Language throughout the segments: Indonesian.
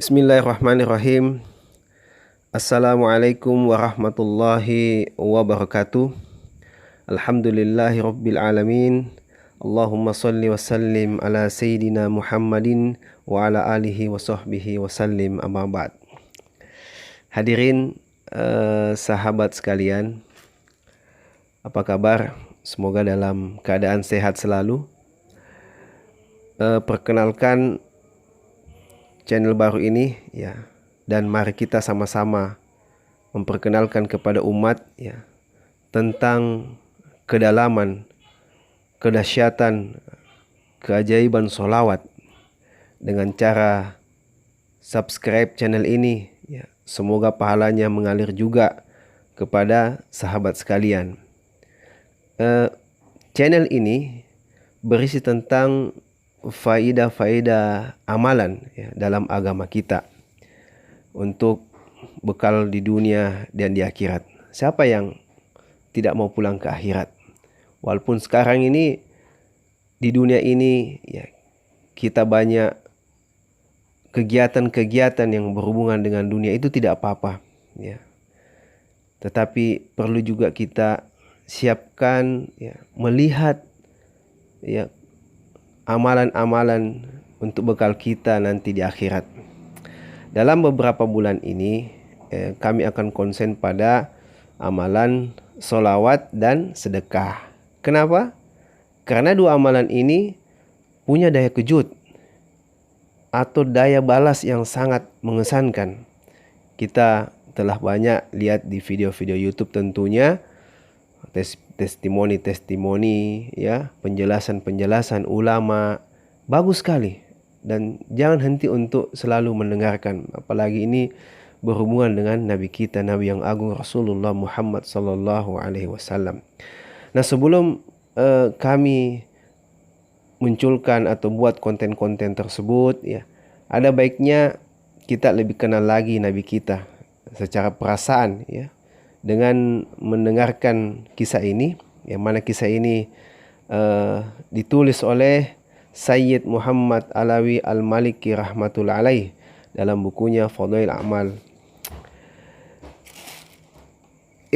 Bismillahirrahmanirrahim. Assalamualaikum warahmatullahi wabarakatuh. Alhamdulillahi rabbil alamin. Allahumma salli wa sallim ala sayyidina Muhammadin wa ala alihi wa sahbihi wa sallim, amma ba'd. Hadirin sahabat sekalian, apa kabar? Semoga dalam keadaan sehat selalu. Perkenalkan channel baru ini ya, dan mari kita sama-sama memperkenalkan kepada umat ya tentang kedalaman, kedahsyatan, keajaiban sholawat dengan cara subscribe channel ini ya. Semoga pahalanya mengalir juga kepada sahabat sekalian. Channel ini berisi tentang faidah-faidah amalan ya, dalam agama kita untuk bekal di dunia dan di akhirat. Siapa yang tidak mau pulang ke akhirat? Walaupun sekarang ini di dunia ini ya, kita banyak kegiatan-kegiatan yang berhubungan dengan dunia, itu tidak apa-apa ya. Tetapi perlu juga kita siapkan ya, melihat ya amalan-amalan untuk bekal kita nanti di akhirat. Dalam beberapa bulan ini kami akan konsen pada amalan sholawat dan sedekah. Kenapa? Karena dua amalan ini punya daya kejut atau daya balas yang sangat mengesankan. Kita telah banyak lihat di video-video YouTube tentunya, testimoni ya, penjelasan ulama, bagus sekali, dan jangan henti untuk selalu mendengarkan, apalagi ini berhubungan dengan Nabi kita, Nabi yang agung Rasulullah Muhammad sallallahu alaihi wasallam. Nah, sebelum kami munculkan atau buat konten-konten tersebut ya, ada baiknya kita lebih kenal lagi Nabi kita secara perasaan ya, dengan mendengarkan kisah ini, yang mana kisah ini ditulis oleh Sayyid Muhammad Alawi Al-Maliki rahmatullah alaih dalam bukunya Fadail A'mal.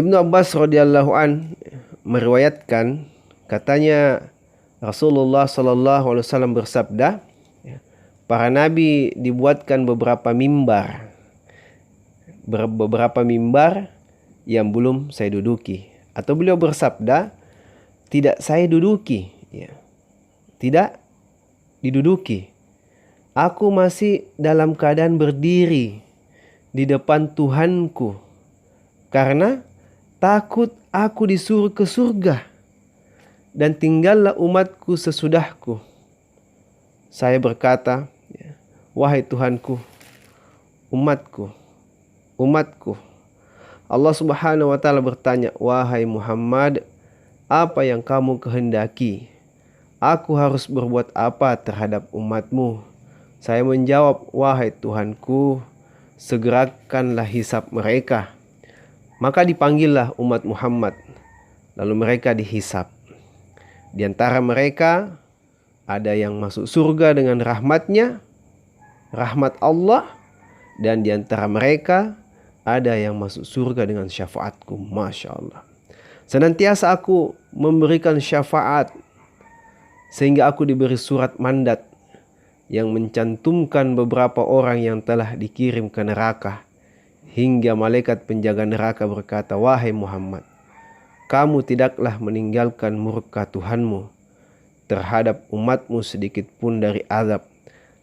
Ibnu Abbas radhiyallahu an meriwayatkan, katanya Rasulullah sallallahu alaihi wasallam bersabda, para nabi dibuatkan beberapa mimbar yang belum saya duduki. Atau beliau bersabda, tidak saya duduki ya, tidak diduduki. Aku masih dalam keadaan berdiri di depan Tuhanku karena takut aku disuruh ke surga dan tinggallah umatku sesudahku. Saya berkata, wahai Tuhanku, umatku. Allah Subhanahu wa ta'ala bertanya, wahai Muhammad, apa yang kamu kehendaki? Aku harus berbuat apa terhadap umatmu? Saya menjawab, wahai Tuhanku, segerakanlah hisab mereka. Maka dipanggillah umat Muhammad, lalu mereka dihisab. Di antara mereka ada yang masuk surga dengan rahmatnya, rahmat Allah, dan di antara mereka ada yang masuk surga dengan syafaatku. Masya Allah. Senantiasa aku memberikan syafaat sehingga aku diberi surat mandat yang mencantumkan beberapa orang yang telah dikirim ke neraka, hingga malaikat penjaga neraka berkata, wahai Muhammad, kamu tidaklah meninggalkan murka Tuhanmu terhadap umatmu sedikit pun dari azab.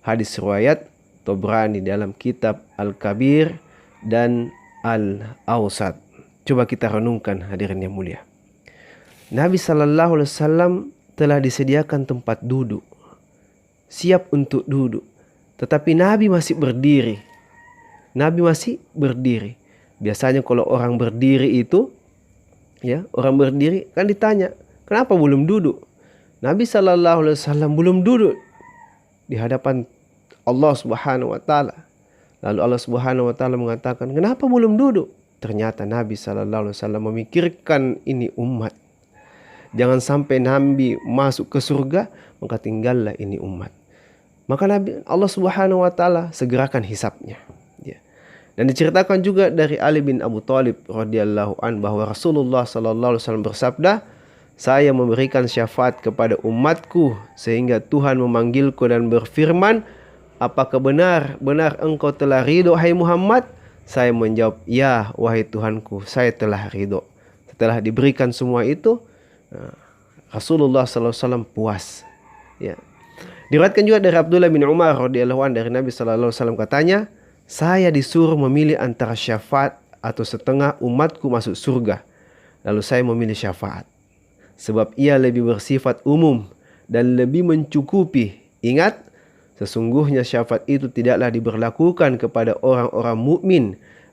Hadis riwayat Tabrani dalam kitab Al-Kabir dan Al-Awsat. Coba kita renungkan, hadirin yang mulia. Nabi sallallahu alaihi wasallam telah disediakan tempat duduk, siap untuk duduk, tetapi Nabi masih berdiri. Biasanya kalau orang berdiri itu ya, orang berdiri kan ditanya, kenapa belum duduk? Nabi sallallahu alaihi wasallam belum duduk di hadapan Allah Subhanahu wa taala. Lalu Allah Subhanahu wa taala mengatakan, kenapa belum duduk? Ternyata Nabi sallallahu alaihi wasallam memikirkan ini umat. Jangan sampai Nabi masuk ke surga, maka tinggallah ini umat. maka Allah Subhanahu wa taala segerakan hisabnya. Ya. Dan diceritakan juga dari Ali bin Abu Thalib radhiyallahu an bahwa Rasulullah sallallahu alaihi wasallam bersabda, "Saya memberikan syafaat kepada umatku sehingga Tuhan memanggilku dan berfirman, 'Apakah benar engkau telah ridho hai Muhammad?' Saya menjawab, 'Ya wahai Tuhanku, saya telah ridho.'" Setelah diberikan semua itu, Rasulullah sallallahu alaihi wasallam puas. Ya. Diriwayatkan juga dari Abdullah bin Umar radhiyallahu an dari Nabi sallallahu alaihi wasallam katanya, "Saya disuruh memilih antara syafaat atau setengah umatku masuk surga. Lalu saya memilih syafaat, sebab ia lebih bersifat umum dan lebih mencukupi. Ingat, sesungguhnya syafaat itu tidaklah diberlakukan kepada orang-orang mukmin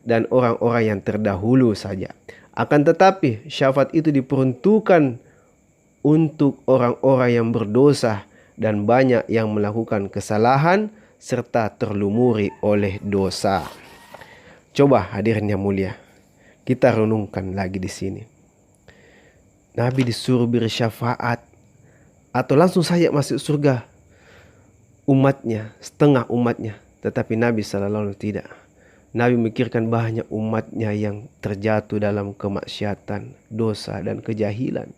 dan orang-orang yang terdahulu saja. Akan tetapi syafaat itu diperuntukkan untuk orang-orang yang berdosa dan banyak yang melakukan kesalahan serta terlumuri oleh dosa." Coba hadirin yang mulia, kita renungkan lagi di sini. Nabi disuruh beri syafaat atau langsung saja masuk surga umatnya, setengah umatnya. Tetapi Nabi sallallahu alaihi wasallam tidak. Nabi memikirkan banyak umatnya yang terjatuh dalam kemaksiatan, dosa dan kejahilan.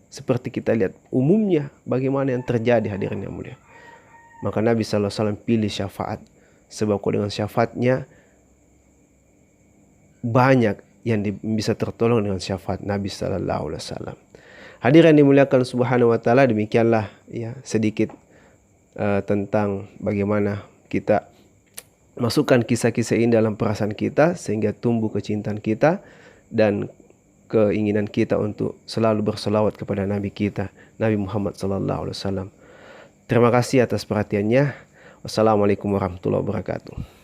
Seperti kita lihat umumnya bagaimana yang terjadi hadirin yang mulia. Maka Nabi sallallahu alaihi wasallam pilih syafaat, sebab dengan syafaatnya banyak yang bisa tertolong dengan syafaat Nabi sallallahu alaihi wasallam. Hadirin dimuliakan subhanahu wa ta'ala, demikianlah ya sedikit tentang bagaimana kita masukkan kisah-kisah ini dalam perasaan kita sehingga tumbuh kecintaan kita dan keinginan kita untuk selalu berselawat kepada Nabi kita, Nabi Muhammad sallallahu alaihi wasallam. Terima kasih atas perhatiannya. Wassalamualaikum warahmatullahi wabarakatuh.